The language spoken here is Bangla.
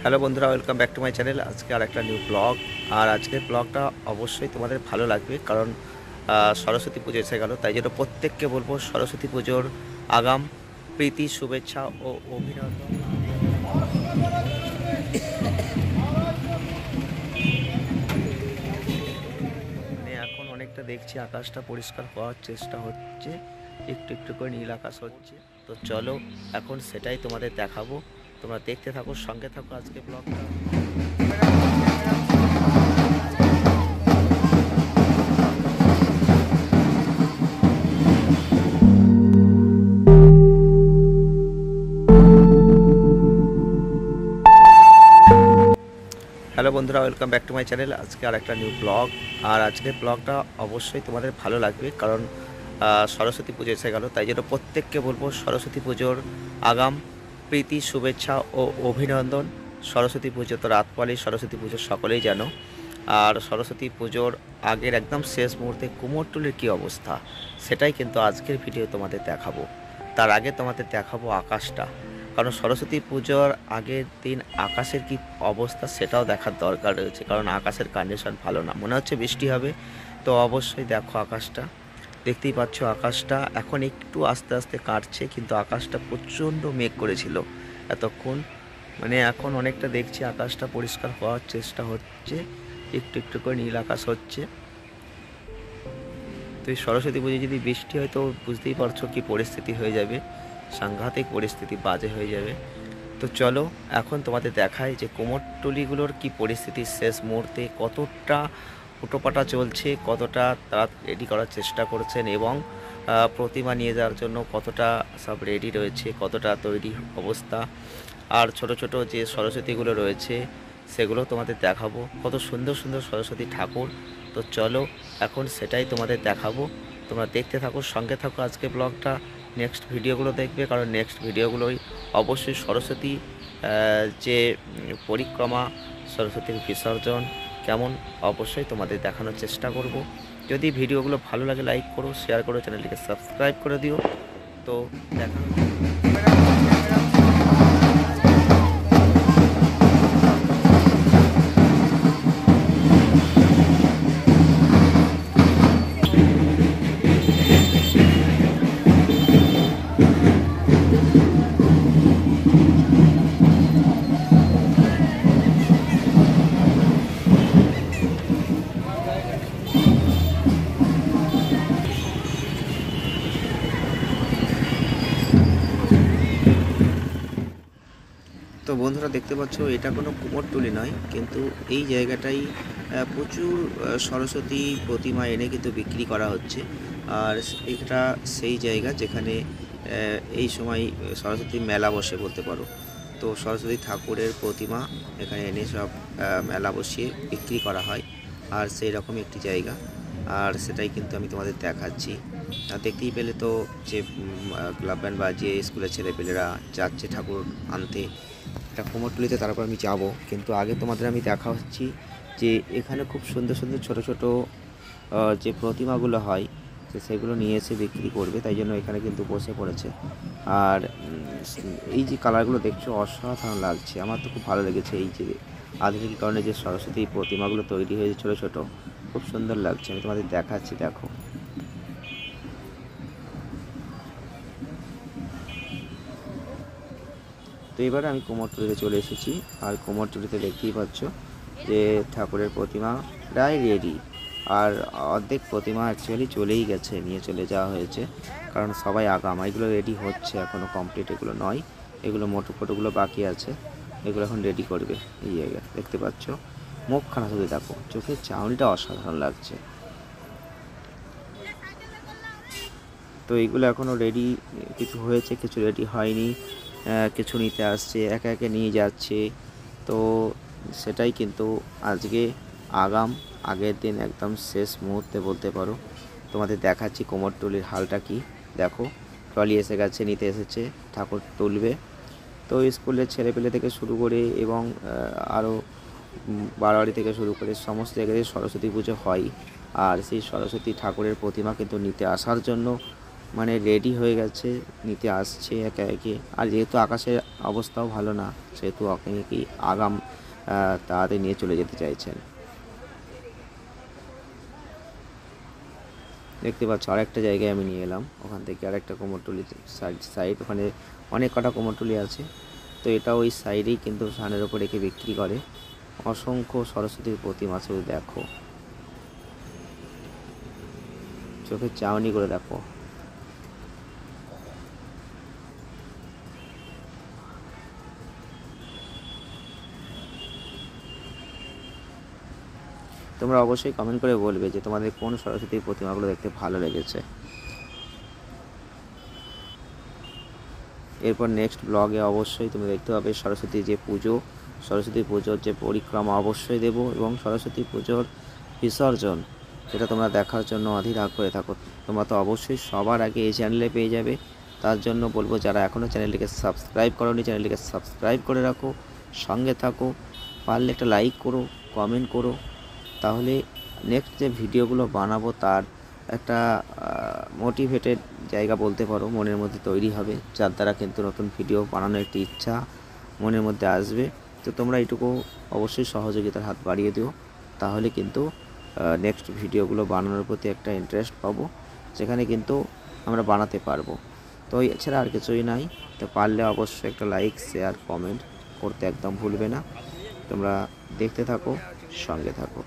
হ্যালো বন্ধুরা, welcome back to my channel. আজকে আর একটা নিউ ব্লগ। আর আজকের ব্লগটা অবশ্যই তোমাদের ভালো লাগবে, কারণ সরস্বতী পুজো এসে গেল। তাই জন্য প্রত্যেককে বলবো সরস্বতী পুজোর আগাম প্রীতি, শুভেচ্ছা ও অভিনন্দন। মানে এখন অনেকটা দেখছি আকাশটা পরিষ্কার হওয়ার চেষ্টা হচ্ছে, একটু একটু করে নীল আকাশ হচ্ছে। তো চলো এখন সেটাই তোমাদের দেখাবো। তোমরা দেখতে থাকো, সঙ্গে থাকো আজকে ব্লগটা। হ্যালো বন্ধুরা, welcome back to my channel. আজকে আর একটা নিউ ব্লগ। আর আজকের ব্লগটা অবশ্যই তোমাদের ভালো লাগবে, কারণ সরস্বতী পুজো এসে গেল। তাই জন্য প্রত্যেককে বলবো সরস্বতী পুজোর আগাম প্রীতি, শুভেচ্ছা ও অভিনন্দন। সরস্বতী পুজো তো রাত পরেই সরস্বতী পুজো, সকলেই জানো। আর সরস্বতী পুজোর আগের একদম শেষ মুহূর্তে কুমোরটুলির কী অবস্থা, সেটাই কিন্তু আজকের ভিডিও তোমাদের দেখাবো। তার আগে তোমাদের দেখাবো আকাশটা, কারণ সরস্বতী পুজোর আগের দিন আকাশের কি অবস্থা সেটাও দেখার দরকার রয়েছে, কারণ আকাশের কন্ডিশন ভালো না, মনে হচ্ছে বৃষ্টি হবে। তো অবশ্যই দেখো আকাশটা, দেখতেই পাচ্ছ আকাশটা এখন একটু আস্তে আস্তে কাটছে, কিন্তু আকাশটা প্রচণ্ড মেঘ করেছিল এতক্ষণ। মানে এখন অনেকটা দেখছি আকাশটা পরিষ্কার হওয়ার চেষ্টা হচ্ছে, একটু একটু করে নীল আকাশ হচ্ছে। তো এই সরস্বতী পুজোয় যদি বৃষ্টি হয় তো বুঝতেই পারছো কি পরিস্থিতি হয়ে যাবে, সাংঘাতিক পরিস্থিতি, বাজে হয়ে যাবে। তো চলো এখন তোমাদের দেখায় যে কুমোরটুলিগুলোর কি পরিস্থিতি শেষ মুহূর্তে, কতটা হুটোপাটা চলছে, কতটা তারা রেডি করার চেষ্টা করছেন, এবং প্রতিমা নিয়ে যাওয়ার জন্য কতটা সব রেডি রয়েছে, কতটা তৈরি অবস্থা। আর ছোট ছোট যে সরস্বতীগুলো রয়েছে সেগুলো তোমাদের দেখাবো, কত সুন্দর সুন্দর সরস্বতী ঠাকুর। তো চলো এখন সেটাই তোমাদের দেখাবো, তোমরা দেখতে থাকো, সঙ্গে থাকো আজকে ব্লগটা। নেক্সট ভিডিওগুলো দেখবে, কারণ নেক্সট ভিডিওগুলোই অবশ্যই সরস্বতী যে পরিক্রমা, সরস্বতীর বিসর্জন কেমন অবশ্যই তোমাদের দেখানোর চেষ্টা করব। যদি ভিডিওগুলো ভালো লাগে লাইক করো, শেয়ার করো, চ্যানেলটিকে সাবস্ক্রাইব করে দিও। তো দেখা তো বন্ধুরা দেখতে পাচ্ছ এটা কোনো কুমোরটুলি নয়, কিন্তু এই জায়গাটাই প্রচুর সরস্বতী প্রতিমা এনে কিন্তু বিক্রি করা হচ্ছে। আর এটা সেই জায়গা যেখানে এই সময় সরস্বতী মেলা বসে বলতে পারো। তো সরস্বতী ঠাকুরের প্রতিমা এখানে এনে সব মেলা বসিয়ে বিক্রি করা হয়, আর সেই রকম একটি জায়গা। আর সেটাই কিন্তু আমি তোমাদের দেখাচ্ছি। আর দেখতেই পেলে তো যে ক্লাব ব্যান্ড বাজিয়ে স্কুলের ছেলেপেলেরা যাচ্ছে ঠাকুর আনতে এটা কুমোরটুলিতে, তারপর আমি যাব। কিন্তু আগে তোমাদের আমি দেখা হচ্ছি যে এখানে খুব সুন্দর সুন্দর ছোট ছোট যে প্রতিমাগুলো হয় সেগুলো নিয়ে এসে বিক্রি করবে, তাই জন্য এখানে কিন্তু বসে পড়েছে। আর এই যে কালারগুলো দেখছো অসাধারণ লাগছে, আমার তো খুব ভালো লেগেছে। এই যে আধুনিক কারণে যে সরস্বতী প্রতিমাগুলো তৈরি হয়েছে ছোটো ছোটো, খুব সুন্দর লাগছে। আমি তোমাদের দেখাচ্ছি, দেখো। তো এবারে আমি কুমোরটুলিতে চলে এসেছি, আর কুমোরটুলিতে দেখতেই পাচ্ছ যে ঠাকুরের প্রতিমা প্রায় রেডি। আর অর্ধেক প্রতিমা অ্যাকচুয়ালি চলেই গেছে, নিয়ে চলে যাওয়া হয়েছে, কারণ সবাই আগাম। এগুলো রেডি হচ্ছে, এখনও কমপ্লিট এগুলো নয়, এগুলো মোটো ফটোগুলো বাকি আছে, এগুলো এখন রেডি করবে। এই জায়গা দেখতে পাচ্ছ, মুখখানা শুধু দেখো, চোখের চাউনিটা অসাধারণ লাগছে। তো এইগুলো এখনও রেডি কিছু হয়েছে, কিছু রেডি হয়নি, কিছু নিতে আসছে, একে একে নিয়ে যাচ্ছে। তো সেটাই কিন্তু আজকে আগের দিন একদম শেষ মুহূর্তে বলতে পারো তোমাদের দেখাচ্ছি কুমোরটুলির হালটা কি। দেখো ট্রলি এসে গেছে, নিতে এসেছে, ঠাকুর তুলবে। তো স্কুলের ছেলেপেলে থেকে শুরু করে এবং আরও বারোয়ারি থেকে শুরু করে সমস্ত জায়গায় সরস্বতী পুজো হয়। আর সেই সরস্বতী ঠাকুরের প্রতিমা কিন্তু নিতে আসার জন্য মানে রেডি হয়ে গেছে, নিতে আসছে একে একে। আর যেহেতু আকাশের অবস্থাও ভালো না, সেহেতু অনেকেই আগাম তাড়াতাড়ি নিয়ে চলে যেতে চাইছেন। দেখতে পাচ্ছ আরেকটা জায়গায় আমি নিয়ে এলাম, ওখান থেকে আরেকটা কুমোরটুলি সাইড, ওখানে অনেক কটা কুমোরটুলি আছে। তো এটা ওই সাইডেই কিন্তু সানের ওপর রেখে বিক্রি করে। অসংখ্য সরস্বতীর প্রতিমা, শুধু দেখো, চোখের চাউনি করে দেখো। তোমরা অবশ্যই কমেন্ট করে বলবে যে তোমাদের কোন সরস্বতীর প্রতিমাগুলো দেখতে ভালো লেগেছে। এরপর নেক্সট ব্লগে অবশ্যই তুমি দেখতে পাবে সরস্বতী যে পুজো, সরস্বতী পুজোর যে পরিক্রমা অবশ্যই দেব, এবং সরস্বতী পুজোর বিসর্জন, যেটা তোমরা দেখার জন্য অধীর আগ্রহে থাকো। তোমরা তো অবশ্যই সবার আগে এই চ্যানেলে পেয়ে যাবে। তার জন্য বলবো, যারা এখনও চ্যানেলটিকে সাবস্ক্রাইব করোনি, চ্যানেলটিকে সাবস্ক্রাইব করে রাখো, সঙ্গে থাকো। পারলে একটা লাইক করো, কমেন্ট করো, তাহলে নেক্সট যে ভিডিওগুলো বানাবো তার একটা মোটিভেটেড জায়গা বলতে পারো মনের মধ্যে তৈরি হবে, যার দ্বারা কিন্তু নতুন ভিডিও বানানোর একটি ইচ্ছা মনের মধ্যে আসবে। তো তোমরা এইটুকু অবশ্যই সহযোগিতার হাত বাড়িয়ে দিও, তাহলে কিন্তু নেক্সট ভিডিওগুলো বানানোর প্রতি একটা ইন্টারেস্ট পাবো, যেখানে কিন্তু আমরা বানাতে পারবো। তো এছাড়া আর কিছুই নাই। তো পারলে অবশ্যই একটা লাইক, শেয়ার, কমেন্ট করতে একদম ভুলবে না। তোমরা দেখতে থাকো, সঙ্গে থাকো।